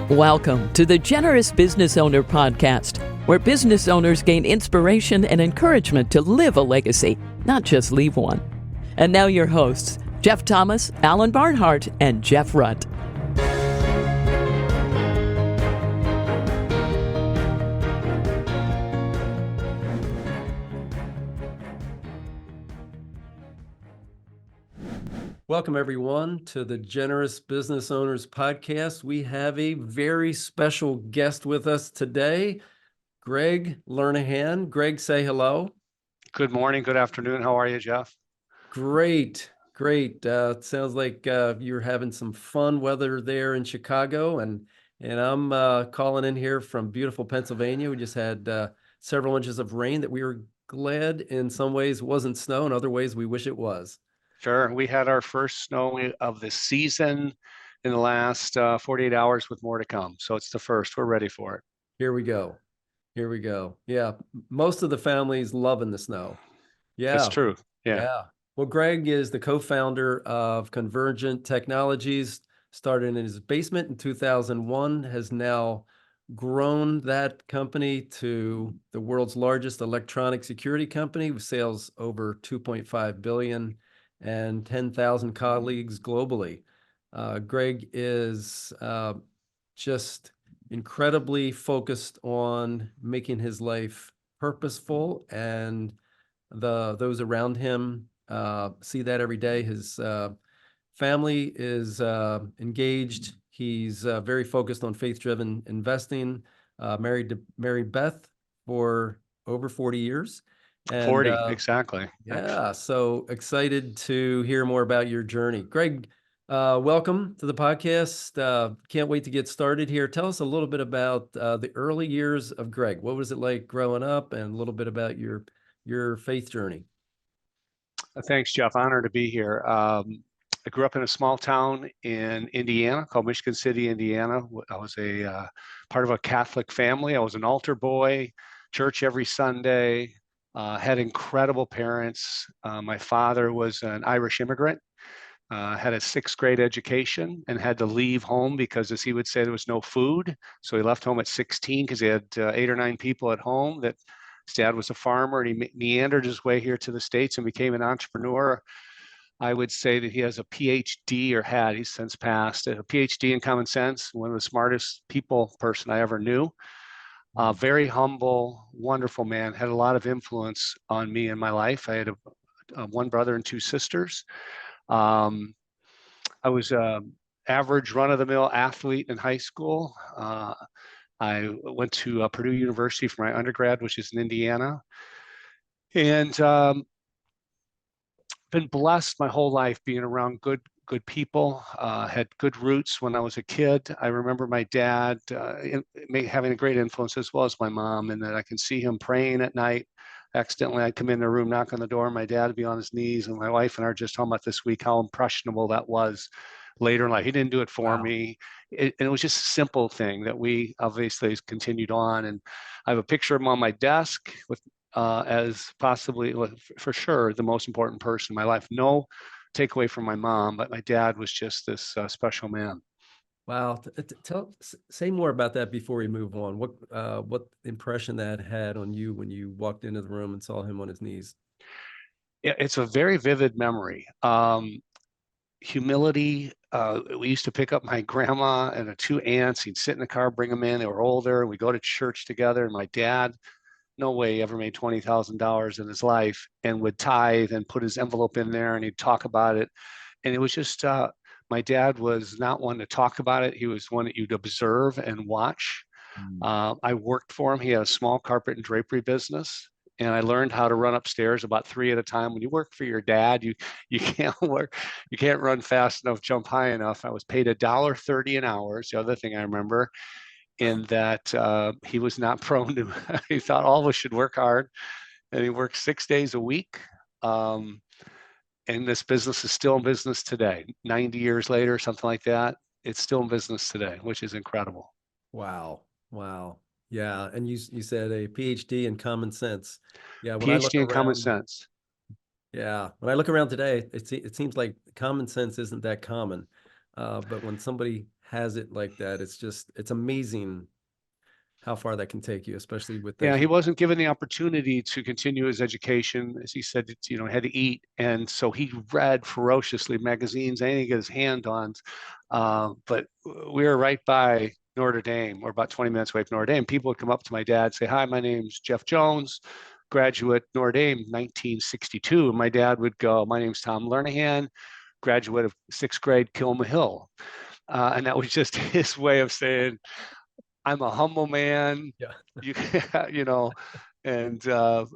Welcome to the Generous Business Owner Podcast, where business owners gain inspiration and encouragement to live a legacy, not just leave one. And now your hosts, Jeff Thomas, Alan Barnhart, and Jeff Rutt. Welcome, everyone, to the Generous Business Owners Podcast. We have a very special guest with us today, Greg Lernihan. Greg, say hello. Good morning, good afternoon. How are you, Jeff? Great. It sounds like you're having some fun weather there in Chicago, and I'm calling in here from beautiful Pennsylvania. We just had several inches of rain that we were glad in some ways wasn't snow, in other ways we wish it was. Sure. We had our first snow of the season in the last 48 hours with more to come. So it's the first. We're ready for it. Here we go. Yeah. Most of the family's loving the snow. Yeah. That's true. Yeah. Well, Greg is the co-founder of Convergent Technologies, started in his basement in 2001, has now grown that company to the world's largest electronic security company with sales over 2.5 billion and 10,000 colleagues globally. Greg is just incredibly focused on making his life purposeful, and those around him see that every day. His family is engaged. He's very focused on faith-driven investing, married to Mary Beth for over 40 years. And, 40, exactly. Yeah, so excited to hear more about your journey. Greg, welcome to the podcast. Can't wait to get started here. Tell us a little bit about the early years of Greg. What was it like growing up, and a little bit about your faith journey? Thanks, Jeff. Honored to be here. I grew up in a small town in Indiana called Michigan City, Indiana. I was a part of a Catholic family. I was an altar boy, church every Sunday. Had incredible parents. My father was an Irish immigrant, had a sixth grade education, and had to leave home because, as he would say, there was no food. So he left home at 16 because he had 8 or 9 people at home. That his dad was a farmer, and he meandered his way here to the States and became an entrepreneur. I would say that he has a PhD, or had, he's since passed, a PhD in common sense, one of the smartest person I ever knew. Very humble, wonderful man, had a lot of influence on me in my life. I had one brother and 2 sisters. I was an average run-of-the-mill athlete in high school. I went to Purdue University for my undergrad, which is in Indiana. And been blessed my whole life being around good people. Had good roots when I was a kid. I remember my dad having a great influence, as well as my mom, and that I can see him praying at night. Accidentally, I'd come in the room, knock on the door, my dad would be on his knees, and my wife and I are just talking about this week how impressionable that was later in life. He didn't do it for me. And it was just a simple thing that we obviously continued on. And I have a picture of him on my desk with as possibly, for sure, the most important person in my life. No takeaway from my mom, but my dad was just this special man. Wow. Say more about that before we move on. What impression that had on you when you walked into the room and saw him on his knees? Yeah, it's a very vivid memory. Humility. We used to pick up my grandma and the 2 aunts. He'd sit in the car, bring them in. They were older. We go to church together, and my dad, no way he ever made $20,000 in his life, and would tithe and put his envelope in there, and he'd talk about it. And it was just, my dad was not one to talk about it. He was one that you'd observe and watch. I worked for him. He had a small carpet and drapery business, and I learned how to run upstairs about 3 at a time. When you work for your dad, you can't run fast enough, jump high enough. I was paid $1.30 an hour. It's the other thing I remember. In that he was not prone to, he thought all of us should work hard, and he worked 6 days a week. And this business is still in business today. 90 years later, something like that, it's still in business today, which is incredible. Wow. Yeah, and you said a PhD in common sense. Yeah, when PhD in common sense. Yeah, when I look around today, it seems like common sense isn't that common. But when somebody has it like that, it's amazing how far that can take you, especially with Yeah, that. he wasn't given the opportunity to continue his education. As he said, had to eat. And so he read ferociously magazines, anything he got his hand on. But we were right by Notre Dame. We're about 20 minutes away from Notre Dame. People would come up to my dad, say, "Hi, my name's Jeff Jones, graduate Notre Dame, 1962." And my dad would go, "My name's Tom Lernihan, graduate of sixth grade, Kilma Hill." And that was just his way of saying, "I'm a humble man." Yeah. You, you know, and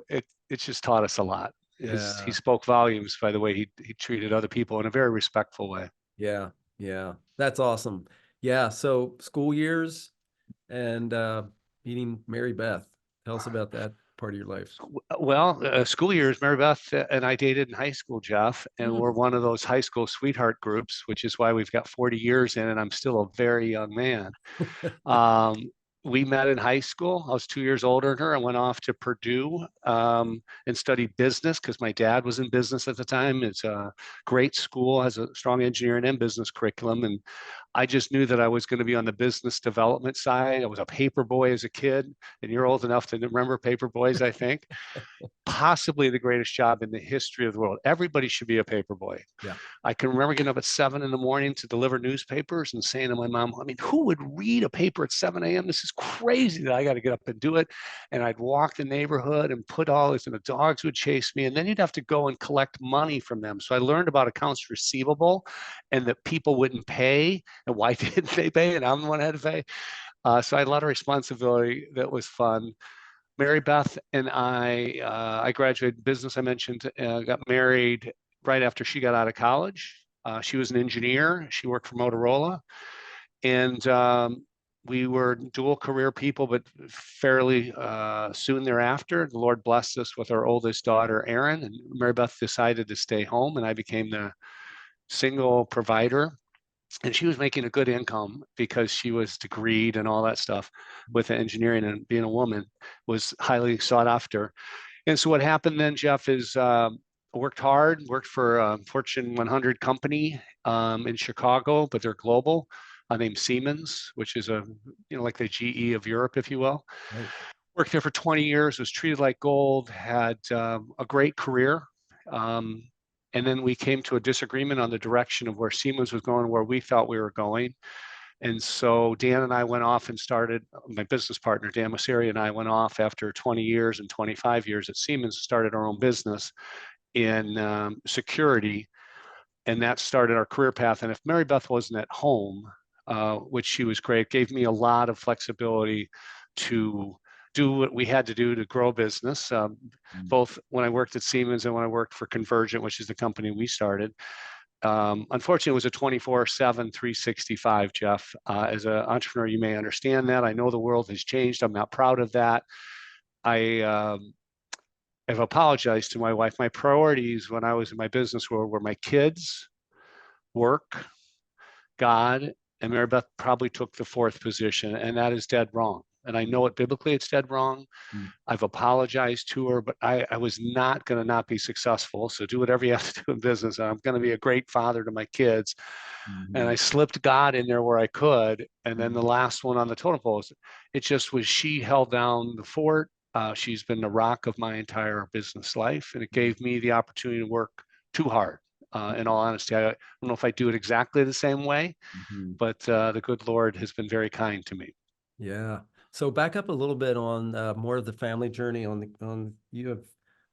it just taught us a lot. He Yeah. spoke volumes by the way he treated other people in a very respectful way. Yeah. Yeah. That's awesome. Yeah. So school years and meeting Mary Beth. Tell us about that part of your life. Well, school years, Mary Beth and I dated in high school, Jeff, and we're one of those high school sweetheart groups, which is why we've got 40 years in, and I'm still a very young man. Um, we met in high school. I was 2 years older than her. I went off to Purdue and studied business because my dad was in business at the time. It's a great school, has a strong engineering and business curriculum. And I just knew that I was going to be on the business development side. I was a paper boy as a kid, and you're old enough to remember paper boys, I think. Possibly the greatest job in the history of the world. Everybody should be a paper boy. Yeah. I can remember getting up at 7 in the morning to deliver newspapers and saying to my mom, I mean, who would read a paper at 7 a.m.? This is crazy that I got to get up and do it. And I'd walk the neighborhood and put all this, and the dogs would chase me. And then you'd have to go and collect money from them. So I learned about accounts receivable and that people wouldn't pay and why didn't they pay? And I'm the one that had to pay. So I had a lot of responsibility that was fun. Mary Beth and I graduated business. I mentioned, got married right after she got out of college. She was an engineer. She worked for Motorola, and we were dual career people. But fairly soon thereafter, the Lord blessed us with our oldest daughter, Erin, and Mary Beth decided to stay home, and I became the single provider. And she was making a good income because she was degreed and all that stuff with engineering, and being a woman was highly sought after. And so what happened then, Jeff, is worked hard, worked for a Fortune 100 company in Chicago, but they're global, named Siemens, which is like the GE of Europe, if you will. Right. Worked there for 20 years, was treated like gold, had a great career. Um, and then we came to a disagreement on the direction of where Siemens was going, where we thought we were going. And so Dan and I went off and started, my business partner, Dan Masseri, and I went off after 20 years and 25 years at Siemens, started our own business in security. And that started our career path. And if Mary Beth wasn't at home, which she was great, gave me a lot of flexibility to do what we had to do to grow business, both when I worked at Siemens and when I worked for Convergent, which is the company we started. Unfortunately, it was a 24/7, 365, Jeff. As an entrepreneur, you may understand that. I know the world has changed. I'm not proud of that. I have apologized to my wife. My priorities when I was in my business world were my kids, work, God, and Mary Beth probably took the fourth position, and that is dead wrong. And I know it biblically, it's dead wrong. I've apologized to her, but I was not going to not be successful. So do whatever you have to do in business. I'm going to be a great father to my kids. And I slipped God in there where I could. And then the last one on the totem pole, it just was, she held down the fort. She's been the rock of my entire business life. And it gave me the opportunity to work too hard. In all honesty, I don't know if I do it exactly the same way, but the good Lord has been very kind to me. Yeah. So back up a little bit on more of the family journey you have,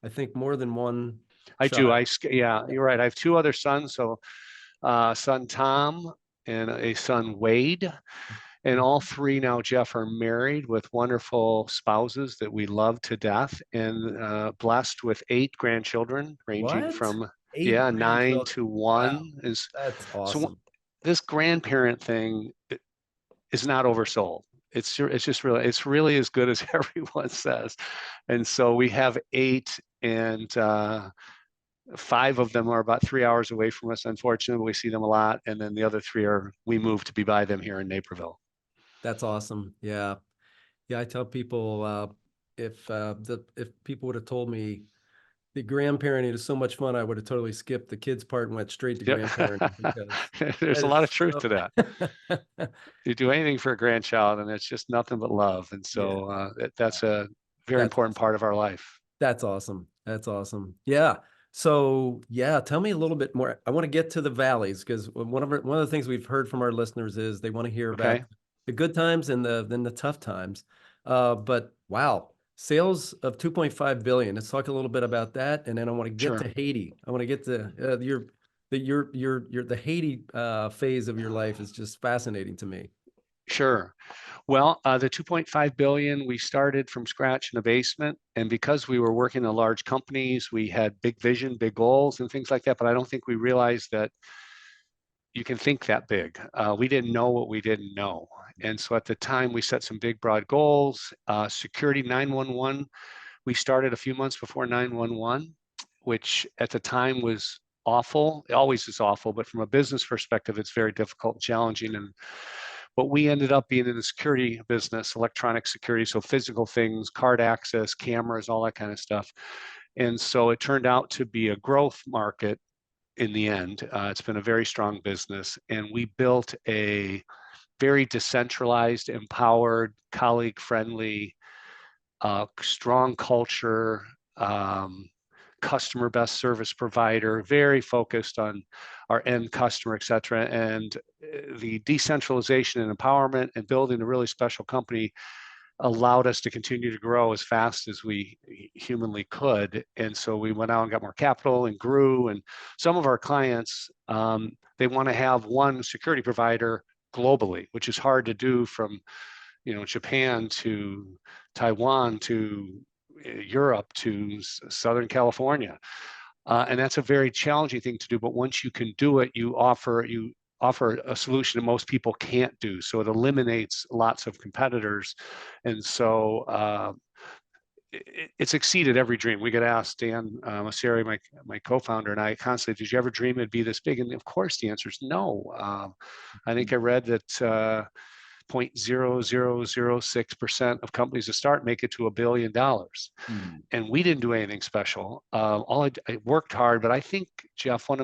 I think, more than one I child. do. Yeah, you're right. I have two other sons. So son Tom and a son Wade. And all three now, Jeff, are married with wonderful spouses that we love to death, and blessed with 8 grandchildren, ranging What? from 8 9 grandchildren. to Wow. 1. That's So awesome. this grandparent thing is not oversold. It's just really, it's really as good as everyone says. And so we have 8, and 5 of them are about 3 hours away from us. Unfortunately, we see them a lot, and then the other 3 we moved to be by them here in Naperville. That's awesome. Yeah. Yeah. I tell people if people would have told me the grandparenting is so much fun. I would have totally skipped the kids part and went straight to Yeah. grandparenting because There's that a lot is of truth to that. You do anything for a grandchild, and it's just nothing but love. And yeah, so that's a very that's important awesome. part of our life. That's awesome. That's awesome. Yeah. So yeah, tell me a little bit more. I want to get to the valleys because one of the things we've heard from our listeners is they want to hear about Okay, the good times and the tough times. But wow, sales of 2.5 billion. Let's talk a little bit about that, and then I want to get sure. to Haiti. I want to get to the Haiti phase of your life is just fascinating to me. Sure. Well, the 2.5 billion, we started from scratch in a basement. And because we were working in large companies, we had big vision, big goals and things like that. But I don't think we realized that you can think that big. We didn't know what we didn't know. And so at the time, we set some big, broad goals. Security 911, we started a few months before 911, which at the time was awful. It always is awful, but from a business perspective, it's very difficult, challenging. And but we ended up being in the security business, electronic security, so physical things, card access, cameras, all that kind of stuff. And so it turned out to be a growth market in the end. It's been a very strong business, and we built a very decentralized, empowered, colleague-friendly, strong culture, customer best service provider, very focused on our end customer, et cetera. And the decentralization and empowerment and building a really special company allowed us to continue to grow as fast as we humanly could. And so we went out and got more capital and grew. And some of our clients, they want to have one security provider globally, which is hard to do from Japan to Taiwan to Europe to Southern California. And that's a very challenging thing to do. But once you can do it, you offer a solution that most people can't do. So it eliminates lots of competitors. And so it's exceeded every dream. We get asked, Dan Masseri, my co-founder, and I constantly, did you ever dream it'd be this big? And of course, the answer is no. I think I read that 0.0006% of companies that start make it to $1 billion. Mhm. And we didn't do anything special. I worked hard, but I think, Jeff, when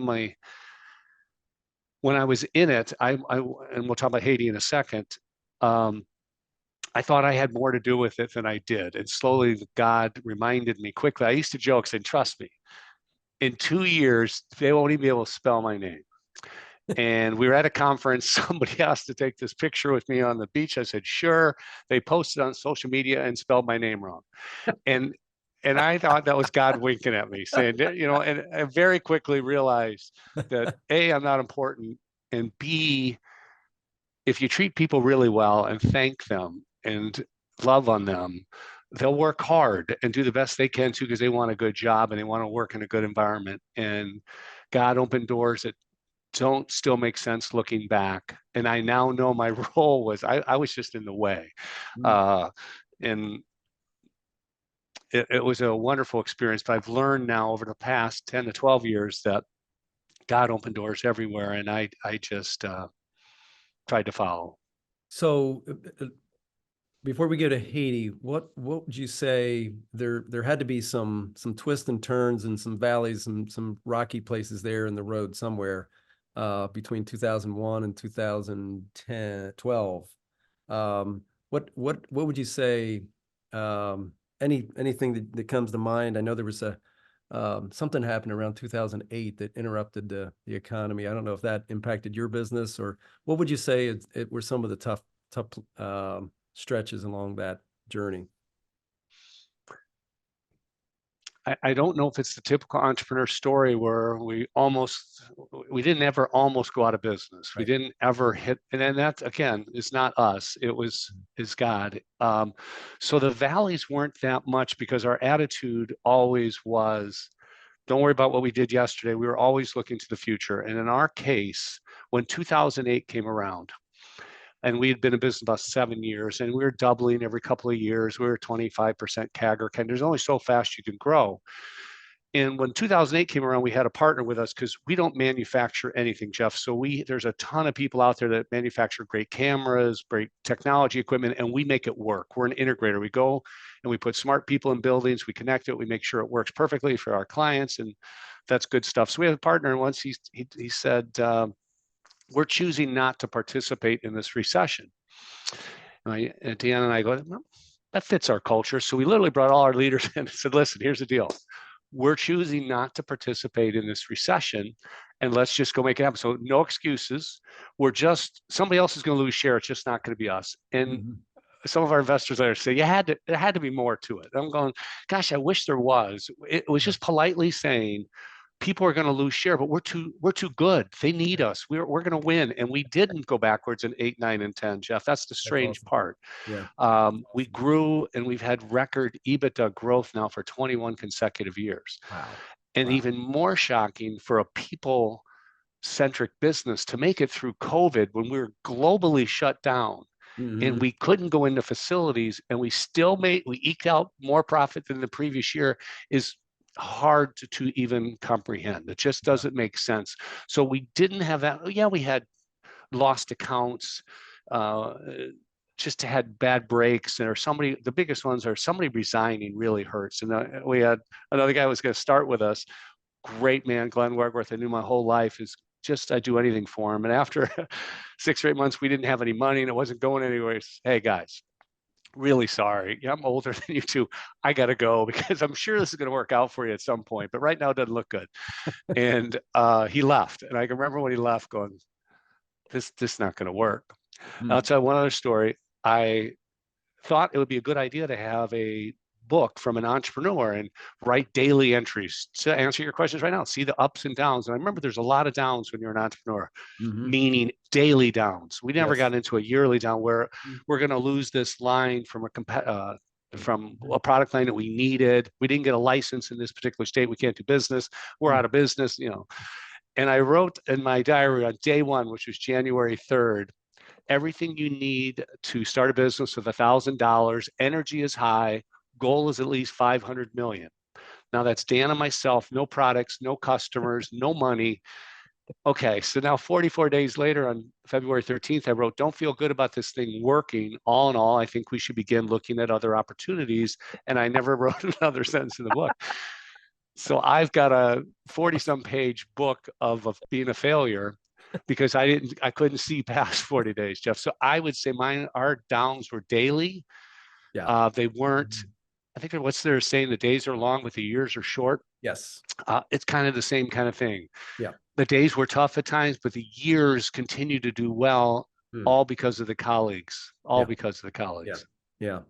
I was in it, and we'll talk about Haiti in a second, I thought I had more to do with it than I did. And slowly God reminded me quickly. I used to joke saying, trust me, in 2 years, they won't even be able to spell my name. And we were at a conference. Somebody asked to take this picture with me on the beach. I said, sure. They posted on social media and spelled my name wrong. And I thought that was God winking at me, saying, and I very quickly realized that A, I'm not important, and B, if you treat people really well and thank them and love on them, they'll work hard and do the best they can too, because they want a good job and they want to work in a good environment. And God opened doors that don't still make sense looking back. And I now know my role was I was just in the way. And it was a wonderful experience. But I've learned now over the past 10 to 12 years that God opened doors everywhere. And I just tried to follow. So before we go to Haiti, what would you say there had to be some twists and turns and some valleys and some rocky places there in the road somewhere between 2001 and 2010, 12. What would you say? Anything that comes to mind? I know there was something happened around 2008 that interrupted the economy. I don't know if that impacted your business, or what would you say it were some of the tough stretches along that journey? I don't know if it's the typical entrepreneur story where we didn't ever almost go out of business. We Right. didn't ever hit, and then that again is not us. It was is God. So the valleys weren't that much because our attitude always was, don't worry about what we did yesterday. We were always looking to the future. And in our case, when 2008 came around, and we had been in business about 7 years, and we were doubling every couple of years. We were 25% CAGR. There's only so fast you can grow. And when 2008 came around, we had a partner with us because we don't manufacture anything, Jeff. So there's a ton of people out there that manufacture great cameras, great technology equipment, and we make it work. We're an integrator. We go and we put smart people in buildings, we connect it, we make sure it works perfectly for our clients, and that's good stuff. So we have a partner, and once he said, we're choosing not to participate in this recession. And Deanna and I go, well, that fits our culture. So we literally brought all our leaders in and said, listen, here's the deal. We're choosing not to participate in this recession, and let's just go make it happen. So no excuses. Somebody else is going to lose share. It's just not going to be us. And some of our investors there say, there had to be more to it. I'm going, gosh, I wish there was. It was just politely saying, people are going to lose share, but we're too good. They need us. We're going to win. And we didn't go backwards in 8, 9, and 10, Jeff. That's the strange awesome. part. Yeah. We grew, and we've had record EBITDA growth now for 21 consecutive years. Wow. And even more shocking for a people-centric business to make it through COVID when we were globally shut down. And we couldn't go into facilities, and we eked out more profit than the previous year is hard to even comprehend. It just doesn't make sense. So we didn't have that. Yeah, we had lost accounts, just had bad breaks, and the biggest ones are somebody resigning really hurts. And we had another guy who was going to start with us, great man, Glenn Wegworth. I knew my whole life, I'd do anything for him. And after 6 or 8 months, we didn't have any money and it wasn't going anywhere. Hey guys, really sorry. Yeah, I'm older than you two. I got to go because I'm sure this is going to work out for you at some point, but right now it doesn't look good. And he left. And I can remember when he left going, this is not going to work. I'll tell you one other story. I thought it would be a good idea to have a book from an entrepreneur and write daily entries to answer your questions right now. See the ups and downs. And I remember there's a lot of downs when you're an entrepreneur, meaning daily downs. We never got into a yearly down where we're going to lose this line from a product line that we needed. We didn't get a license in this particular state. We can't do business. We're out of business, And I wrote in my diary on day one, which was January 3rd, everything you need to start a business with $1,000. Energy is high. Goal is at least 500 million. Now that's Dan and myself, no products, no customers, no money. Okay, so now 44 days later on February 13th, I wrote, don't feel good about this thing working. All in all, I think we should begin looking at other opportunities. And I never wrote another sentence in the book. So I've got a 40-some page book of being a failure because I couldn't see past 40 days, Jeff. So I would say our downs were daily. Yeah. They weren't, I think what's they're saying, the days are long, but the years are short. Yes. It's kind of the same kind of thing. Yeah. The days were tough at times, but the years continue to do well, all because of the colleagues. Because of the colleagues. Yeah.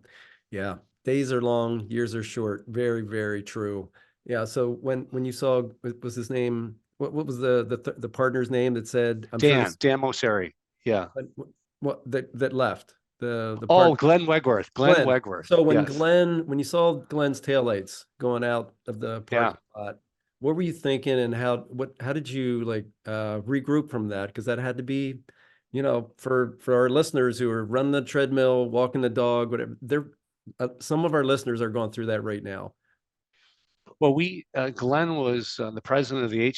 Days are long, years are short. Very, very true. Yeah. So when you saw, was his name? What was the partner's name that said? Dan Mosseri. Yeah. That left. Glenn Wegworth. Glenn Wegworth. So when you saw Glenn's taillights going out of the parking lot, what were you thinking, and how did you regroup from that? Because that had to be, for our listeners who are running the treadmill, walking the dog, whatever. Some of our listeners are going through that right now. Well, Glenn was the president of the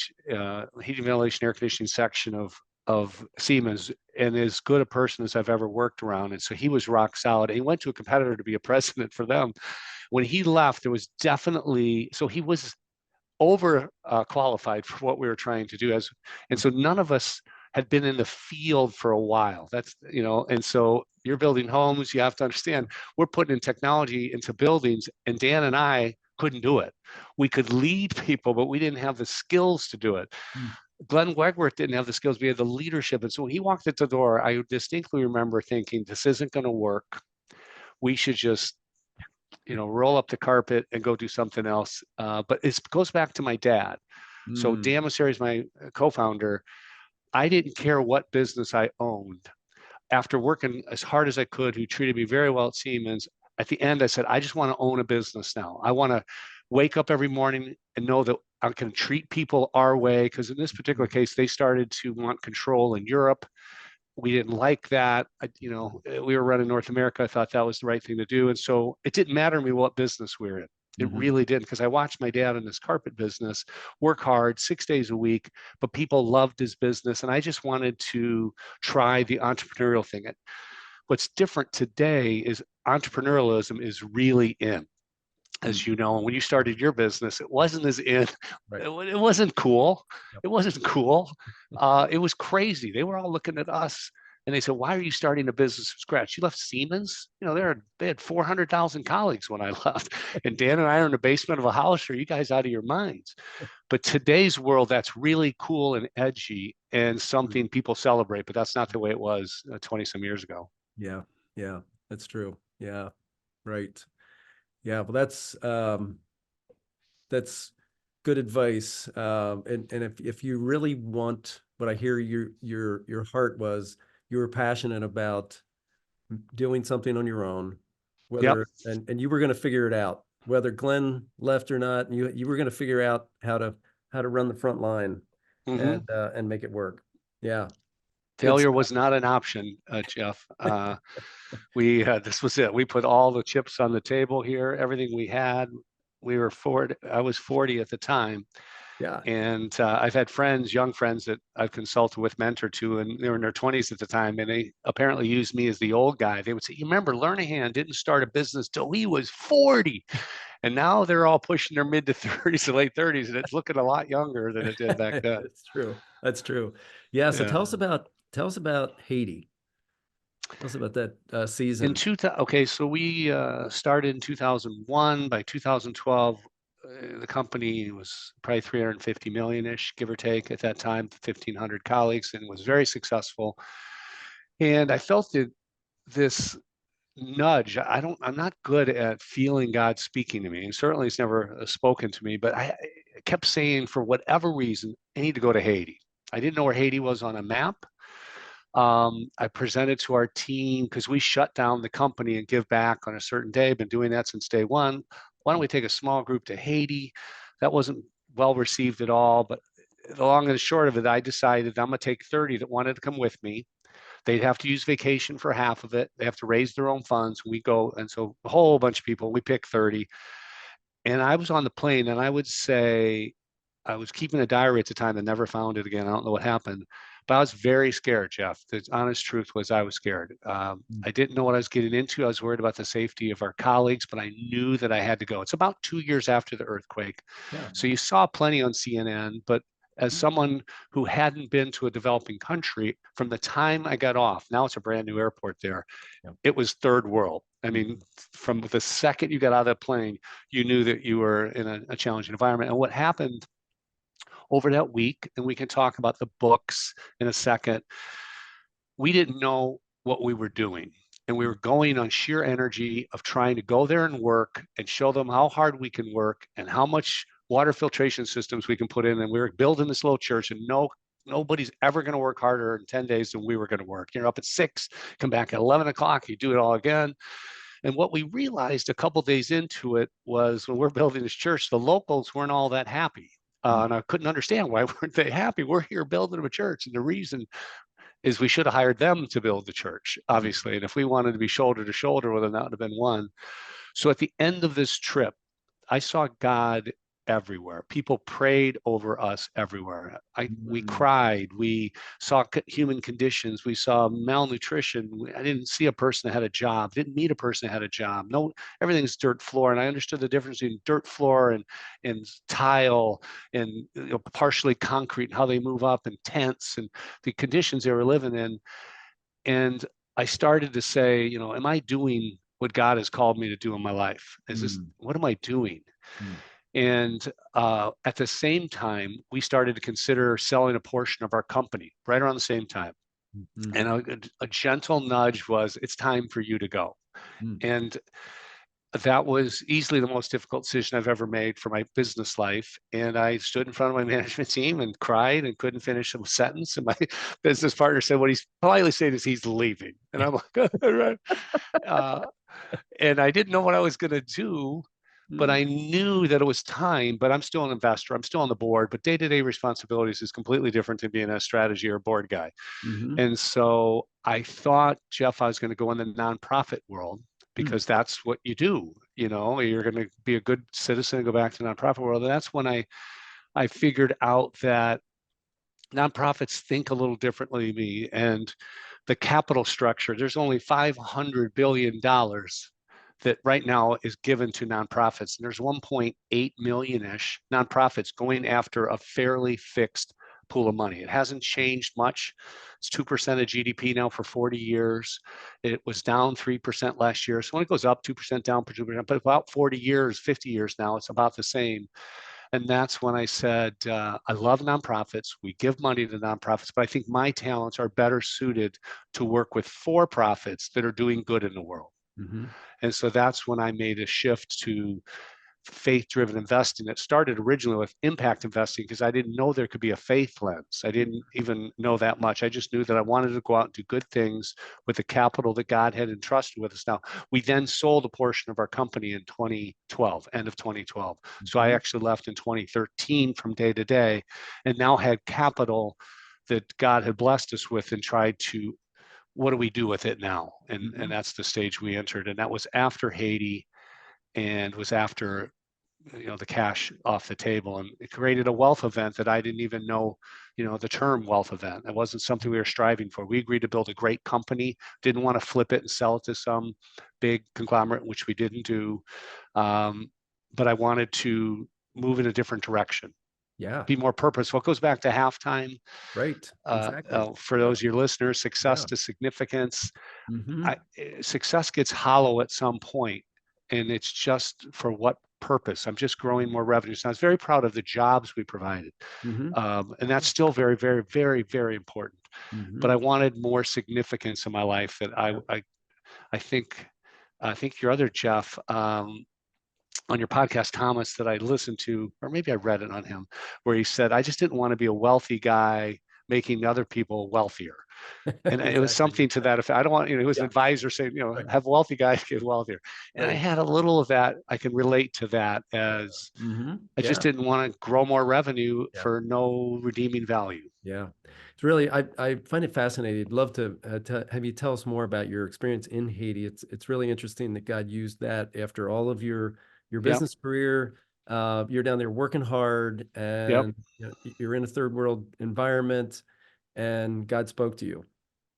heating, ventilation, air conditioning section of Siemens, and as good a person as I've ever worked around. And so he was rock solid. He went to a competitor to be a president for them. When he left, there was definitely, so he was over qualified for what we were trying to do. And so none of us had been in the field for a while. That's, and so you're building homes, you have to understand, we're putting in technology into buildings, and Dan and I couldn't do it. We could lead people, but we didn't have the skills to do it. Glenn Wegworth didn't have the skills. We had the leadership. And so when he walked at the door, I distinctly remember thinking, this isn't going to work. We should just, roll up the carpet and go do something else. But it goes back to my dad. So Dan Mosseri is my co-founder. I didn't care what business I owned. After working as hard as I could, who treated me very well at Siemens, at the end, I said, I just want to own a business now. I want to wake up every morning and know that I can treat people our way. Because in this particular case, they started to want control in Europe. We didn't like that. We were running North America. I thought that was the right thing to do. And so it didn't matter to me what business we were in. It really didn't, because I watched my dad in his carpet business work hard 6 days a week, but people loved his business. And I just wanted to try the entrepreneurial thing. What's different today is entrepreneurialism is really in, as you know. And when you started your business, it wasn't as in. Right. It wasn't cool. Yep. It wasn't cool. It was crazy. They were all looking at us and they said, "Why are you starting a business from scratch? You left Siemens? You know, they had 400,000 colleagues when I left. And Dan and I are in the basement of a house. Are you guys out of your minds?" But today's world, that's really cool and edgy and something people celebrate. But that's not the way it was 20 some years ago. Yeah. Yeah. That's true. Yeah. Right. Yeah. Well, that's good advice. And if you really want, what I hear your heart was, you were passionate about doing something on your own, whether, and you were going to figure it out, whether Glenn left or not, and you were going to figure out how to run the front line and make it work. Yeah. Failure was not an option, Jeff. This was it. We put all the chips on the table here, everything we had. I was 40 at the time. Yeah. And I've had friends, young friends that I've consulted with, mentored to, and they were in their 20s at the time. And they apparently used me as the old guy. They would say, "You remember Lernihan didn't start a business till he was 40." And now they're all pushing their mid to 30s to late 30s. And it's looking a lot younger than it did back then. That's true. That's true. Yeah. So tell us about Haiti. Tell us about that season. Okay, so we started in 2001. By 2012, the company was probably 350 million-ish, give or take, at that time, 1,500 colleagues, and was very successful. And I felt that this nudge. I'm not good at feeling God speaking to me, and certainly it's never spoken to me, but I kept saying, for whatever reason, I need to go to Haiti. I didn't know where Haiti was on a map. I presented to our team, because we shut down the company and give back on a certain day. Been doing that since day one. Why don't we take a small group to Haiti? That wasn't well received at all. But the long and the short of it, I decided I'm going to take 30 that wanted to come with me. They'd have to use vacation for half of it. They have to raise their own funds. We go, and so a whole bunch of people. We picked 30, and I was on the plane, and I would say I was keeping a diary at the time and never found it again. I don't know what happened. But I was very scared, Jeff. The honest truth was I was scared. I didn't know what I was getting into. I was worried about the safety of our colleagues, but I knew that I had to go. It's about 2 years after the earthquake. Yeah. So you saw plenty on CNN, but as someone who hadn't been to a developing country, from the time I got off, now it's a brand new airport there, it was third world. I mean, from the second you got out of the plane, you knew that you were in a challenging environment. And what happened over that week, and we can talk about the books in a second, we didn't know what we were doing. And we were going on sheer energy of trying to go there and work and show them how hard we can work and how much water filtration systems we can put in. And we were building this little church, and nobody's ever going to work harder in 10 days than we were going to work. You're up at 6, come back at 11 o'clock, you do it all again. And what we realized a couple days into it was, when we're building this church, the locals weren't all that happy. And I couldn't understand, why weren't they happy? We're here building a church. And the reason is we should have hired them to build the church, obviously. And if we wanted to be shoulder to shoulder with them, that would have been one. So at the end of this trip, I saw God everywhere. People prayed over us everywhere. We cried. We saw human conditions. We saw malnutrition. I didn't see a person that had a job. Didn't meet a person that had a job. No, everything's dirt floor. And I understood the difference between dirt floor and tile and partially concrete, and how they move up, and tents, and the conditions they were living in. And I started to say, am I doing what God has called me to do in my life? What am I doing? And at the same time, we started to consider selling a portion of our company right around the same time. And a gentle nudge was, it's time for you to go. And that was easily the most difficult decision I've ever made for my business life. And I stood in front of my management team and cried and couldn't finish a sentence. And my business partner said, what he's politely saying is he's leaving. And I'm like, all right. And I didn't know what I was going to do. But I knew that it was time. But I'm still an investor. I'm still on the board. But day-to-day responsibilities is completely different than being a strategy or board guy. And so I thought, Jeff, I was going to go in the nonprofit world, because that's what you do. you're going to be a good citizen and go back to the nonprofit world. And that's when I figured out that nonprofits think a little differently than me. And the capital structure, there's only $500 billion that right now is given to nonprofits. And there's 1.8 million-ish nonprofits going after a fairly fixed pool of money. It hasn't changed much. It's 2% of GDP now for 40 years. It was down 3% last year. So when it goes up 2%, down 2%, but about 40 years, 50 years now, it's about the same. And that's when I said, I love nonprofits. We give money to nonprofits, but I think my talents are better suited to work with for-profits that are doing good in the world. Mm-hmm. And so that's when I made a shift to faith-driven investing. It started originally with impact investing because I didn't know there could be a faith lens. I didn't even know that much. I just knew that I wanted to go out and do good things with the capital that God had entrusted with us. Now, we then sold a portion of our company in 2012, end of 2012. So I actually left in 2013 from day to day, and now had capital that God had blessed us with and tried to, what do we do with it now? And that's the stage we entered. And that was after Haiti, and was after the cash off the table, and it created a wealth event that I didn't even know the term wealth event. It wasn't something we were striving for. We agreed to build a great company, didn't want to flip it and sell it to some big conglomerate, which we didn't do, but I wanted to move in a different direction, be more purposeful. It goes back to halftime, right? Exactly. For those of your listeners, success to significance. Success gets hollow at some point, and it's just for what purpose? I'm just growing more revenue. So I was very proud of the jobs we provided. And that's still very, very, very, very important. But I wanted more significance in my life that I think your other Jeff, on your podcast, Thomas, that I listened to, or maybe I read it on him, where he said, I just didn't want to be a wealthy guy making other people wealthier. And it was something to that effect. I don't want, he was an advisor saying, have wealthy guys get wealthier. And I had a little of that. I can relate to that as I just didn't want to grow more revenue for no redeeming value. Yeah. It's really, I find it fascinating. I'd love to have you tell us more about your experience in Haiti. It's really interesting that God used that after all of your business career. You're down there working hard, and you're in a third world environment, and God spoke to you.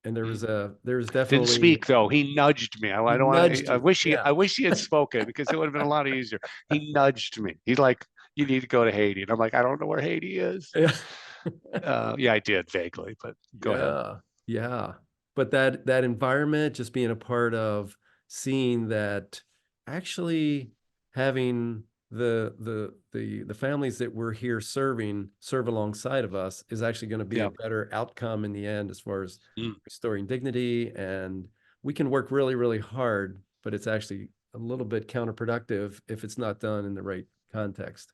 And there was definitely didn't speak though. He nudged me. I don't want. I wish he had spoken, because it would have been a lot easier. He nudged me. He's like, you need to go to Haiti, and I'm like, I don't know where Haiti is. Yeah, I did vaguely, but go ahead. Yeah. But that environment, just being a part of, seeing that actually having the families that we're here serve alongside of us is actually going to be a better outcome in the end, as far as restoring dignity. And we can work really, really hard, but it's actually a little bit counterproductive if it's not done in the right context.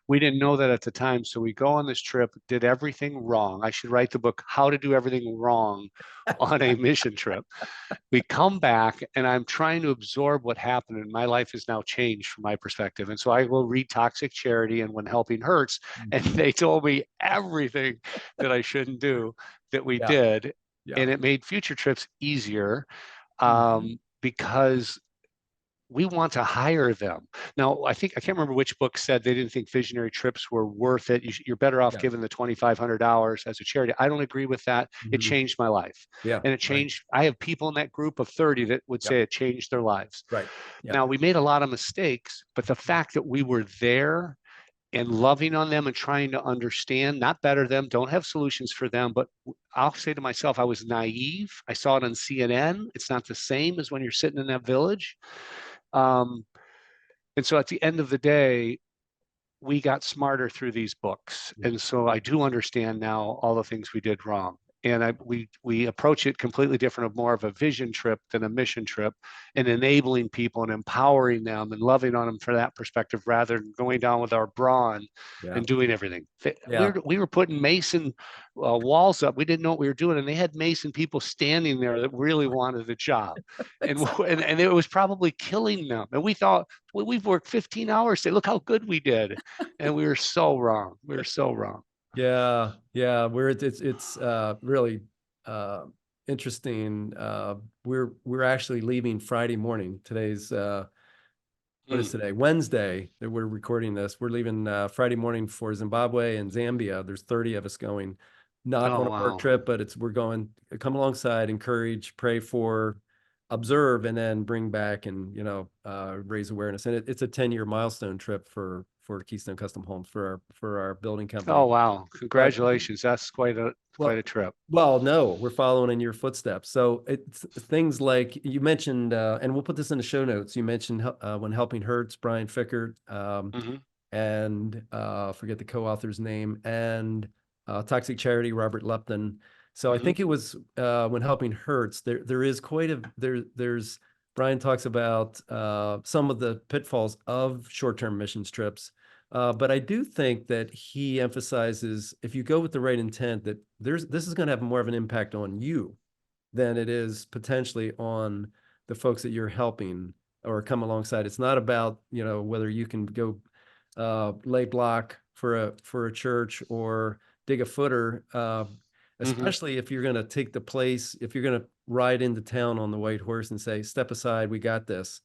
We didn't know that at the time. So we go on this trip, did everything wrong. I should write the book, How to Do Everything Wrong on a Mission Trip. We come back, and I'm trying to absorb what happened, and my life has now changed from my perspective. And so I will read Toxic Charity and When Helping Hurts, and they told me everything that I shouldn't do that we did. And it made future trips easier, because we want to hire them. Now, I can't remember which book said they didn't think visionary trips were worth it. You're better off giving the $2,500 as a charity. I don't agree with that. It changed my life. And it changed. I have people in that group of 30 that would say it changed their lives. Now, we made a lot of mistakes, but the fact that we were there and loving on them and trying to understand, not better them, don't have solutions for them, but I'll say to myself, I was naive. I saw it on CNN. It's not the same as when you're sitting in that village. And so at the end of the day, we got smarter through these books. And so I do understand now all the things we did wrong. And we approach it completely different, of more of a vision trip than a mission trip, and enabling people and empowering them and loving on them for that perspective, rather than going down with our brawn and doing everything. We were putting mason walls up. We didn't know what we were doing, and they had mason people standing there that really wanted the job. and it was probably killing them. And we thought, well, we've worked 15 hours today. Look how good we did. And we were so wrong. We were so wrong. Yeah. It's really interesting. We're actually leaving Friday morning. Today's what is today? Wednesday that we're recording this. We're leaving Friday morning for Zimbabwe and Zambia. There's 30 of us going, not Oh, on a work wow. trip, but we're going, come alongside, encourage, pray for, observe, and then bring back and, raise awareness. And it's a 10-year milestone trip for Keystone Custom Homes for our building company. Oh, wow. But Congratulations. That's quite a trip. well, no, we're following in your footsteps. So it's things like you mentioned, and we'll put this in the show notes. You mentioned When Helping Hurts, Brian Fickert, and forget the co-author's name, and Toxic Charity, Robert Lupton. So I think it was When Helping Hurts. There is there's Brian talks about some of the pitfalls of short-term missions trips. But I do think that he emphasizes, if you go with the right intent, that this is going to have more of an impact on you than it is potentially on the folks that you're helping or come alongside. It's not about, whether you can go lay block for a church or dig a footer, especially if you're going to take the place, if you're going to ride into town on the white horse and say, step aside, we got this.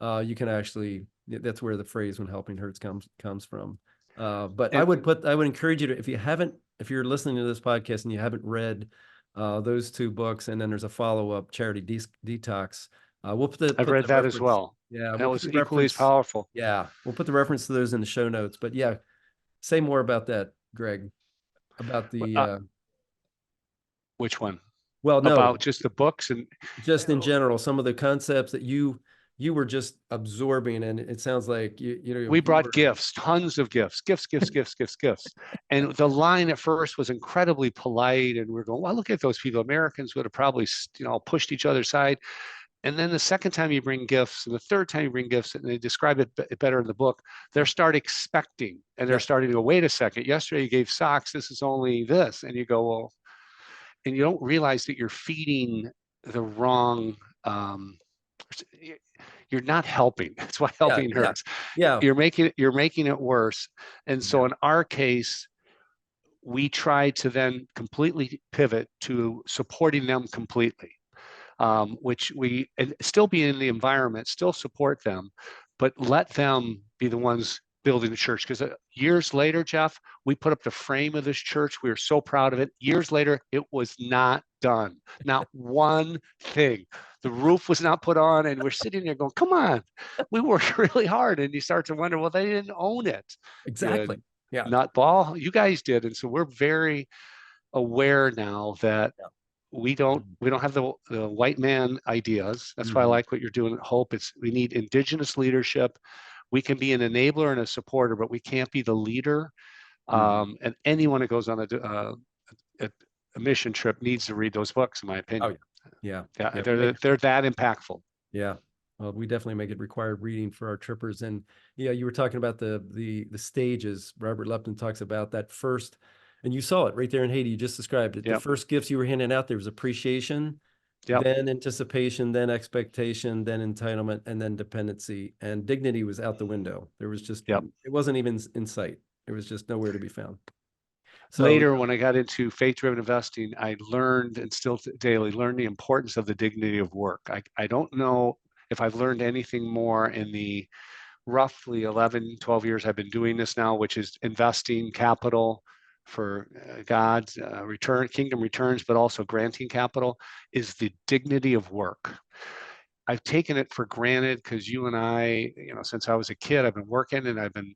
You can actually, that's where the phrase "when helping hurts" comes from. But I would encourage you to, if you're listening to this podcast and you haven't read those two books, and then there's a follow-up, Charity Detox. I've read that as well. Yeah, that was equally as powerful. Yeah, we'll put the reference to those in the show notes. But yeah, say more about that, Greg, about the which one? Well, no, about just the books and just in general, some of the concepts that you were just absorbing, and it sounds like we brought gifts, tons of gifts, and the line at first was incredibly polite, and we're going, well, look at those people. Americans would have probably pushed each other aside. And then the second time you bring gifts, and the third time you bring gifts, and they describe it better in the book, they start expecting, and they're starting to go, wait a second, yesterday you gave socks, this is only this. And you go, well, and you don't realize that you're feeding the wrong, you're not helping. That's why helping hurts. Yeah. You're making it worse. And so in our case, we try to then completely pivot to supporting them completely. Which we still be in the environment, still support them, but let them be the ones building the church. Because years later, Jeff, we put up the frame of this church. We were so proud of it. Years later, it was not done. Not one thing. The roof was not put on, and we're sitting there going, come on, we worked really hard. And you start to wonder, well, they didn't own it. Exactly. Yeah. Not ball, you guys did. And so we're very aware now that we don't have the white man ideas. That's why I like what you're doing at Hope. We need indigenous leadership. We can be an enabler and a supporter, but we can't be the leader. And anyone that goes on a mission trip needs to read those books, in my opinion. Oh, yeah. They're that impactful. Yeah. Well, we definitely make it required reading for our trippers. And you were talking about the stages. Robert Lupton talks about that first. And you saw it right there in Haiti. You just described it. The first gifts you were handing out, there was appreciation, then anticipation, then expectation, then entitlement, and then dependency. And dignity was out the window. There was just, it wasn't even in sight. It was just nowhere to be found. So later, when I got into faith-driven investing, I learned, and still daily learn, the importance of the dignity of work. I don't know if I've learned anything more in the roughly 11, 12 years I've been doing this now, which is investing capital for God's kingdom returns, but also granting capital, is the dignity of work. I've taken it for granted because you and I, since I was a kid, I've been working, and I've been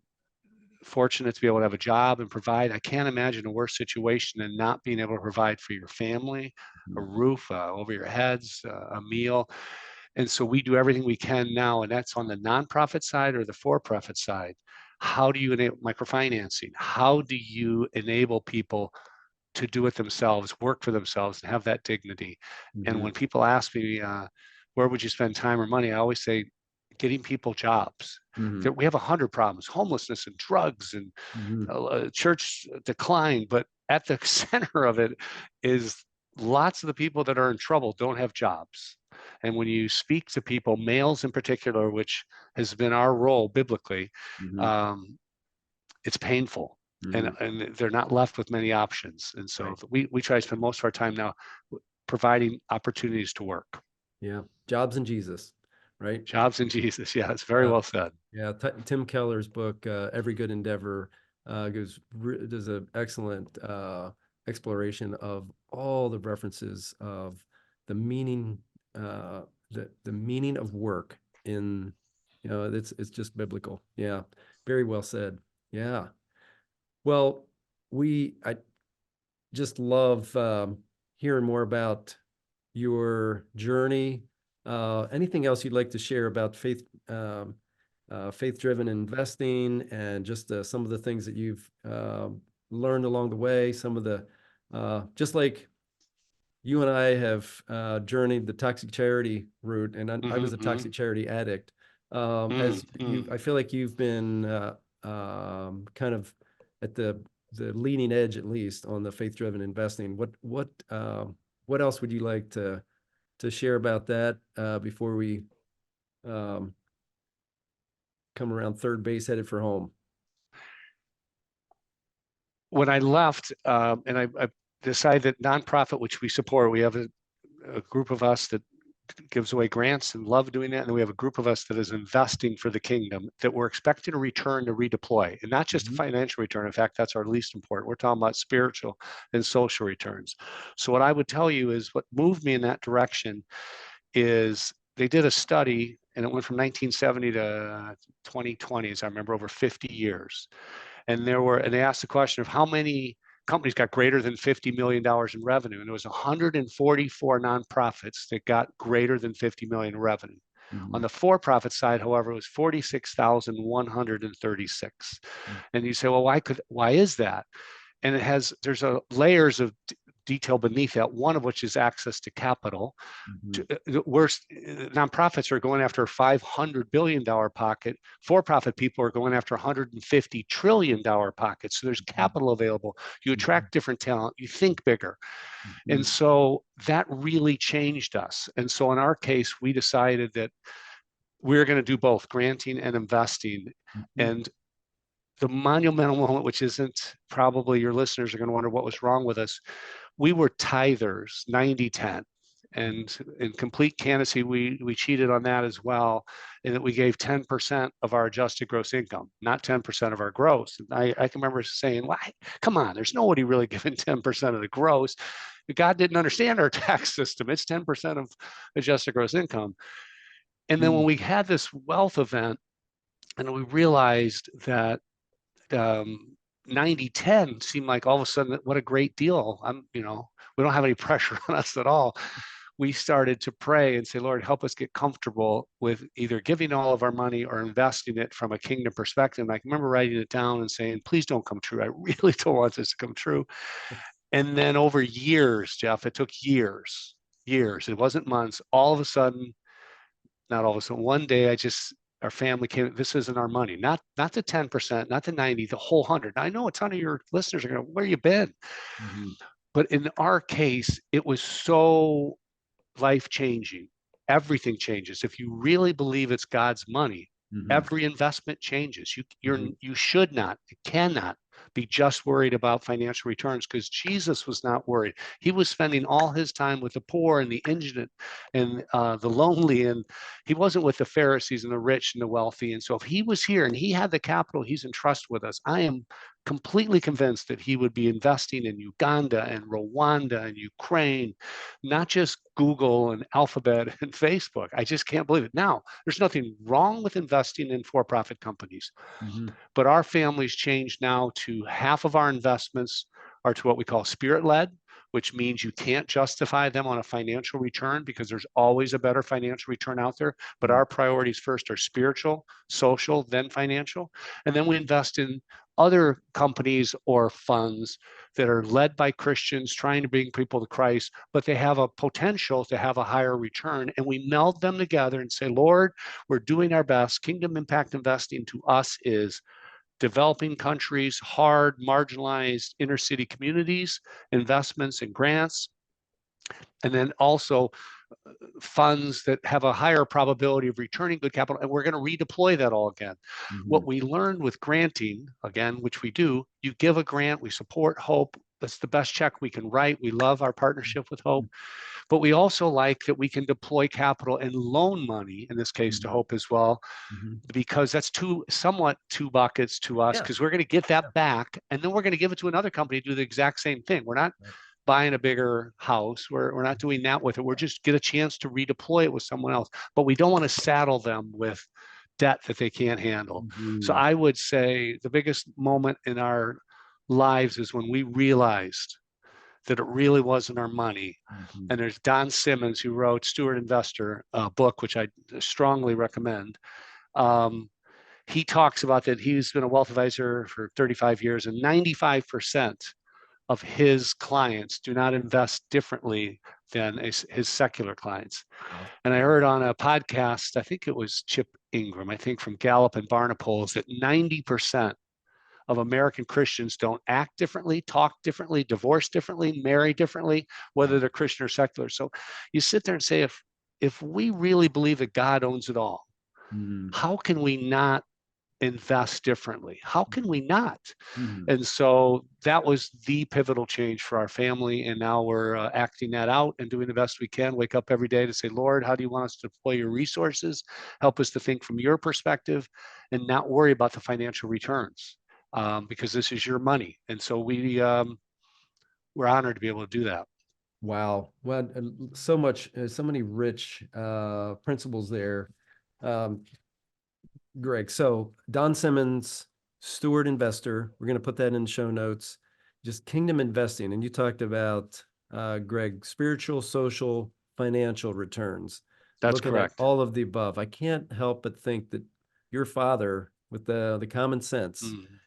fortunate to be able to have a job and provide. I can't imagine a worse situation than not being able to provide for your family, a roof over your heads, a meal. And so we do everything we can now, and that's on the nonprofit side or the for-profit side. How do you enable microfinancing? How do you enable people to do it themselves, work for themselves, and have that dignity? And when people ask me, where would you spend time or money? I always say, getting people jobs. We have 100 problems: homelessness and drugs and church decline. But at the center of it is lots of the people that are in trouble don't have jobs. And when you speak to people, males in particular, which has been our role biblically, it's painful, and they're not left with many options. And so we try to spend most of our time now providing opportunities to work. Yeah, jobs in Jesus, right? Jobs in Jesus. Yeah, it's very well said. Yeah, Tim Keller's book, Every Good Endeavor, does an excellent exploration of all the references of the meaning, the meaning of work in, it's just biblical. Yeah, very well said. Yeah. Well, I just love hearing more about your journey. Anything else you'd like to share about faith-driven investing, and just some of the things that you've learned along the way? Some of the, just like you and I have journeyed the toxic charity route, and I was a toxic charity addict. As you, I feel like you've been kind of at the leading edge, at least on the faith-driven investing. What else would you like to share about that before we come around third base headed for home? When I left, and I decided that nonprofit, which we support, we have a group of us that gives away grants and love doing that. And we have a group of us that is investing for the kingdom, that we're expecting a return to redeploy, and not just a financial return. In fact, that's our least important. We're talking about spiritual and social returns. So what I would tell you is what moved me in that direction is they did a study, and it went from 1970 to 2020, as I remember, over 50 years. And they asked the question of how many companies got greater than $50 million in revenue. And it was 144 nonprofits that got greater than 50 million in revenue. On the for-profit side, however, it was 46,136. And you say, well, why is that? And there's layers of detail beneath that, one of which is access to capital. Nonprofits are going after a $500 billion pocket. For-profit people are going after $150 trillion pockets. So there's capital available. You attract different talent. You think bigger. And so that really changed us. And so in our case, we decided that we're going to do both granting and investing. And the monumental moment, which isn't, probably your listeners are going to wonder what was wrong with us. We were tithers, 90-10. And in complete candidacy, we cheated on that as well, in that we gave 10% of our adjusted gross income, not 10% of our gross. And I can remember saying, "Why? Come on, there's nobody really giving 10% of the gross." God didn't understand our tax system. It's 10% of adjusted gross income. And then when we had this wealth event, and we realized that 90-10 seemed like all of a sudden, what a great deal. We don't have any pressure on us at all. We started to pray and say, Lord, help us get comfortable with either giving all of our money or investing it from a kingdom perspective. And I can remember writing it down and saying, please don't come true. I really don't want this to come true. And then over years, Jeff, it took years. It wasn't months. All of a sudden, not all of a sudden, one day our family came, this isn't our money, not the 10%, not the 90, the whole 100. Now, I know a ton of your listeners are going, where you been? But in our case, it was so life-changing. Everything changes. If you really believe it's God's money, every investment changes. You should not, cannot be just worried about financial returns, because Jesus was not worried. He was spending all his time with the poor and the indigent and the lonely, and he wasn't with the Pharisees and the rich and the wealthy. And so if he was here and he had the capital he's entrusted with us, I am completely convinced that he would be investing in Uganda and Rwanda and Ukraine, not just Google and Alphabet and Facebook. I just can't believe it. Now, there's nothing wrong with investing in for-profit companies, but our family's changed now to half of our investments are to what we call spirit-led, which means you can't justify them on a financial return because there's always a better financial return out there. But our priorities first are spiritual, social, then financial. And then we invest in other companies or funds that are led by Christians trying to bring people to Christ, but they have a potential to have a higher return. And we meld them together and say, Lord, we're doing our best. Kingdom impact investing to us is developing countries, hard, marginalized inner city communities, investments and grants, and then also funds that have a higher probability of returning good capital, and we're going to redeploy that all again. What we learned with granting, again, which we do, you give a grant, we support hope, That's the best check we can write. We love our partnership with Hope, but we also like that we can deploy capital and loan money, in this case, to Hope as well, because that's somewhat two buckets to us, because we're going to get that back, and then we're going to give it to another company to do the exact same thing. We're not buying a bigger house. We're not doing that with it. We're just get a chance to redeploy it with someone else, but we don't want to saddle them with debt that they can't handle. So I would say the biggest moment in our lives is when we realized that it really wasn't our money. And there's Don Simmons, who wrote Steward Investor book, which I strongly recommend. He talks about that he's been a wealth advisor for 35 years, and 95% of his clients do not invest differently than his secular clients. And I heard on a podcast, I think it was Chip Ingram, I think from Gallup and Barna polls, that 90% of American Christians don't act differently, talk differently, divorce differently, marry differently, whether they're Christian or secular. So you sit there and say, if we really believe that God owns it all, how can we not invest differently? How can we not? And so that was the pivotal change for our family. And now we're acting that out and doing the best we can. Wake up every day to say, Lord, how do you want us to deploy your resources? Help us to think from your perspective and not worry about the financial returns, because this is your money. And so we're honored to be able to do that. Wow. Well, so many rich principles there. Greg, so Don Simmons, Steward Investor, we're going to put that in show notes, just kingdom investing. And you talked about, Greg, spiritual, social, financial returns. That's Looking correct. at all of the above. I can't help but think that your father, with the common sense,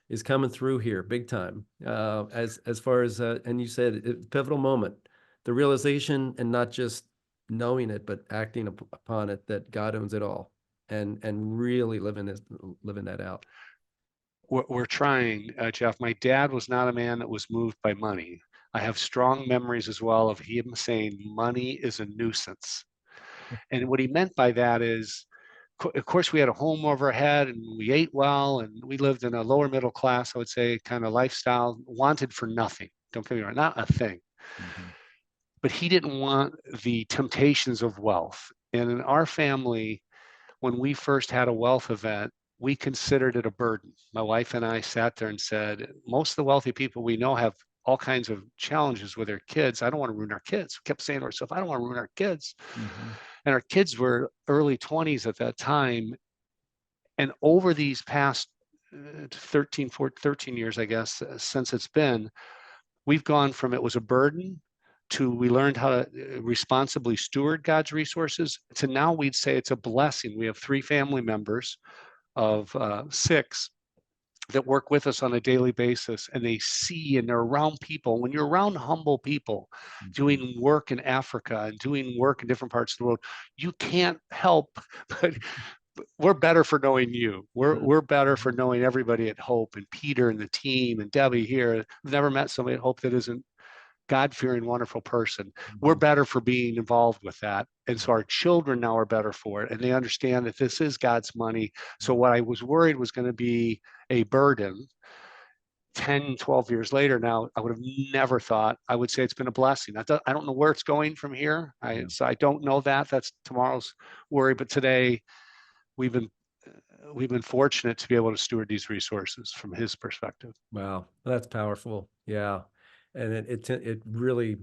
is coming through here big time. As far as, and you said, pivotal moment, the realization, and not just knowing it, but acting upon it, that God owns it all. And really living that out. We're trying, Jeff. My dad was not a man that was moved by money. I have strong memories as well of him saying money is a nuisance. And what he meant by that is, of course, we had a home over our head and we ate well and we lived in a lower middle class, I would say, kind of lifestyle, wanted for nothing. Don't get me wrong, not a thing. But he didn't want the temptations of wealth. And in our family, when we first had a wealth event, we considered it a burden. My wife and I sat there and said, most of the wealthy people we know have all kinds of challenges with their kids. I don't want to ruin our kids. We kept saying to ourselves, I don't want to ruin our kids. And our kids were early 20s at that time. And over these past 13 years, I guess, since it's been, we've gone from it was a burden to we learned how to responsibly steward God's resources to now we'd say it's a blessing. We have 3 family members of 6 that work with us on a daily basis, and they see and they're around people. When you're around humble people doing work in Africa and doing work in different parts of the world, you can't help but we're better for knowing you. We're better for knowing everybody at Hope, and Peter and the team and Debbie here. I've never met somebody at Hope that isn't God-fearing, wonderful person. We're better for being involved with that. And so our children now are better for it. And they understand that this is God's money. So what I was worried was going to be a burden 10, 12 years later now, I would have never thought. I would say it's been a blessing. I don't know where it's going from here. So I don't know that. That's tomorrow's worry. But today we've been fortunate to be able to steward these resources from his perspective. Wow. That's powerful. Yeah. And it really,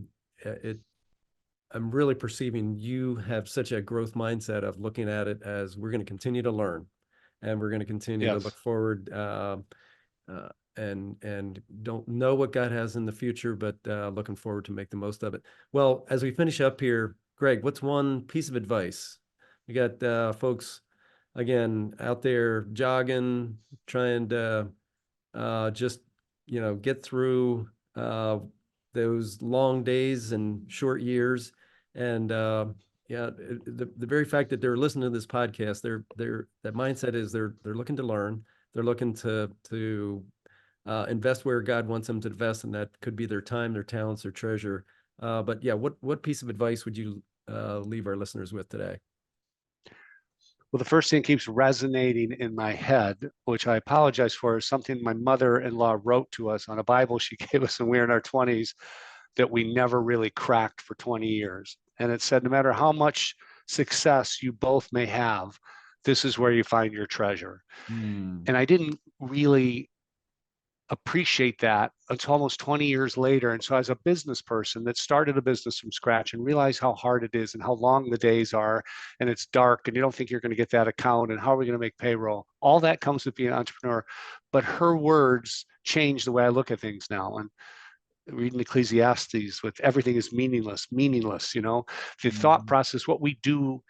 I'm really perceiving you have such a growth mindset of looking at it as we're going to continue to learn, and we're going to continue to look forward, and don't know what God has in the future, but looking forward to make the most of it. Well, as we finish up here, Greg, what's one piece of advice? We got folks, again, out there jogging, trying to just, get through those long days and short years. And the very fact that they're listening to this podcast, that mindset is they're looking to learn, they're looking to invest where God wants them to invest, and that could be their time, their talents, their treasure. But yeah, what piece of advice would you leave our listeners with today? Well, the first thing keeps resonating in my head, which I apologize for, is something my mother-in-law wrote to us on a Bible she gave us when we were in our 20s that we never really cracked for 20 years. And it said, no matter how much success you both may have, this is where you find your treasure. And I didn't really appreciate that until almost 20 years later. And so as a business person that started a business from scratch and realized how hard it is and how long the days are, and it's dark and you don't think you're going to get that account, and how are we going to make payroll? All that comes with being an entrepreneur. But her words changed the way I look at things now. And reading Ecclesiastes with everything is meaningless, the thought process, what we do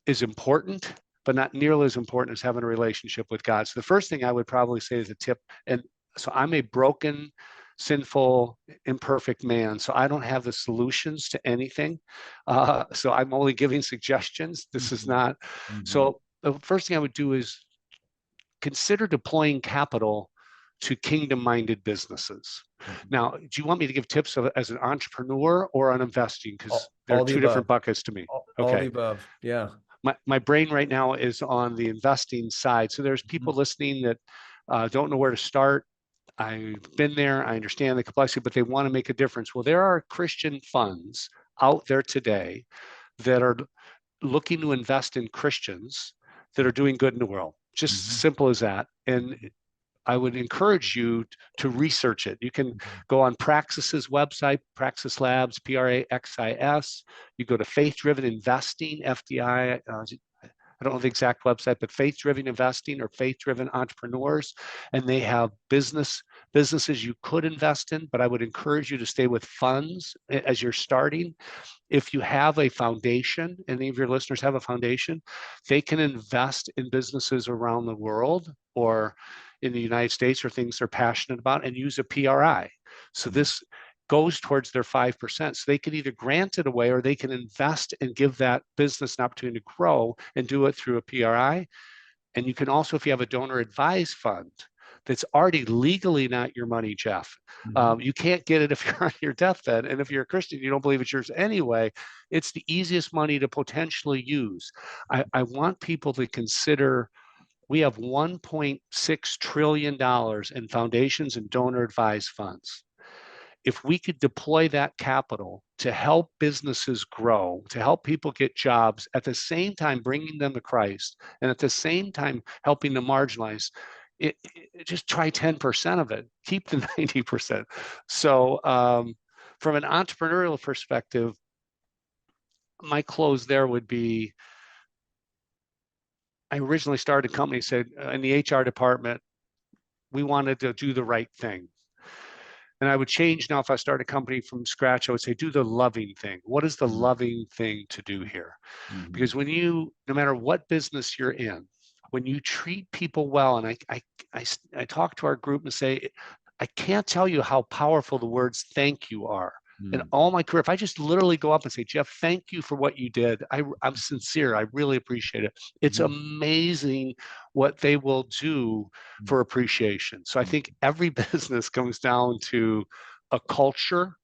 is important, but not nearly as important as having a relationship with God. So the first thing I would probably say is a tip, and so I'm a broken, sinful, imperfect man. So I don't have the solutions to anything. So I'm only giving suggestions. This is not. So the first thing I would do is consider deploying capital to kingdom-minded businesses. Now, do you want me to give tips as an entrepreneur or on investing? Because there are two different buckets to me. All the above. Yeah. My brain right now is on the investing side. So there's people listening that don't know where to start. I've been there, I understand the complexity, but they want to make a difference. Well, there are Christian funds out there today that are looking to invest in Christians that are doing good in the world. Just simple as that. And I would encourage you to research it. You can go on Praxis's website, Praxis Labs, Praxis. You go to Faith Driven Investing, FDI. I don't know the exact website, but Faith Driven Investing or Faith Driven Entrepreneurs, and they have businesses you could invest in, but I would encourage you to stay with funds as you're starting. If you have a foundation, any of your listeners have a foundation, they can invest in businesses around the world or in the United States or things they're passionate about and use a PRI. So this goes towards their 5%. So they can either grant it away or they can invest and give that business an opportunity to grow and do it through a PRI. And you can also, if you have a donor advised fund that's already legally not your money, Jeff, you can't get it if you're on your deathbed. And if you're a Christian, you don't believe it's yours anyway. It's the easiest money to potentially use. I want people to consider, we have $1.6 trillion in foundations and donor advised funds. If we could deploy that capital to help businesses grow, to help people get jobs, at the same time bringing them to Christ, and at the same time helping the marginalized, just try 10% of it, keep the 90%. So from an entrepreneurial perspective, my close there would be, I originally started a company, said in the HR department, we wanted to do the right thing. And I would change now, if I start a company from scratch, I would say, do the loving thing. What is the loving thing to do here? Because when you, no matter what business you're in, when you treat people well, and I talk to our group and say, I can't tell you how powerful the words thank you are. In all my career, if I just literally go up and say, Jeff, thank you for what you did. I'm sincere. I really appreciate it. It's amazing what they will do for appreciation. So I think every business comes down to a culture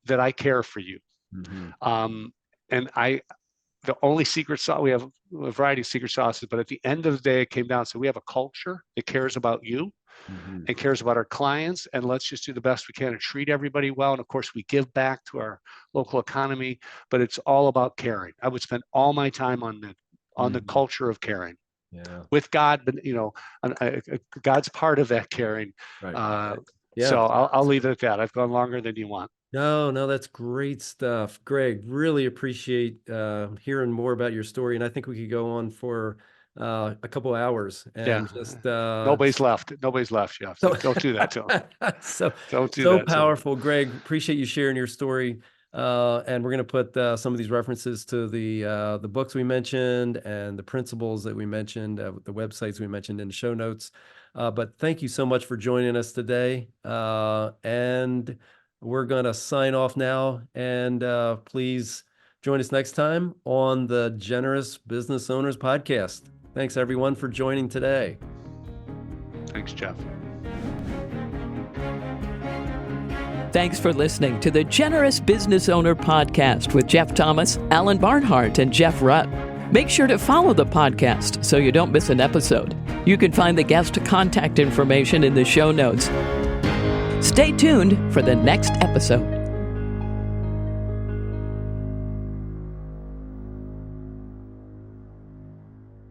that I care for you. And the only secret sauce, we have a variety of secret sauces, but at the end of the day, it came down to we have a culture that cares about you and cares about our clients, and let's just do the best we can and treat everybody well. And of course, we give back to our local economy, but it's all about caring. I would spend all my time on the culture of caring. With God, but God's part of that caring. So I'll leave it at that. I've gone longer than you want. No, that's great stuff. Greg, really appreciate hearing more about your story. And I think we could go on for a couple hours and just nobody's left, Jeff. So don't do that to them. Don't do that. So powerful, Greg. Appreciate you sharing your story. And we're going to put some of these references to the books we mentioned and the principles that we mentioned, the websites we mentioned in the show notes. But thank you so much for joining us today. And we're going to sign off now. And please join us next time on the Generous Business Owners Podcast. Thanks, everyone, for joining today. Thanks, Jeff. Thanks for listening to the Generous Business Owner Podcast with Jeff Thomas, Alan Barnhart, and Jeff Rutt. Make sure to follow the podcast so you don't miss an episode. You can find the guest contact information in the show notes. Stay tuned for the next episode.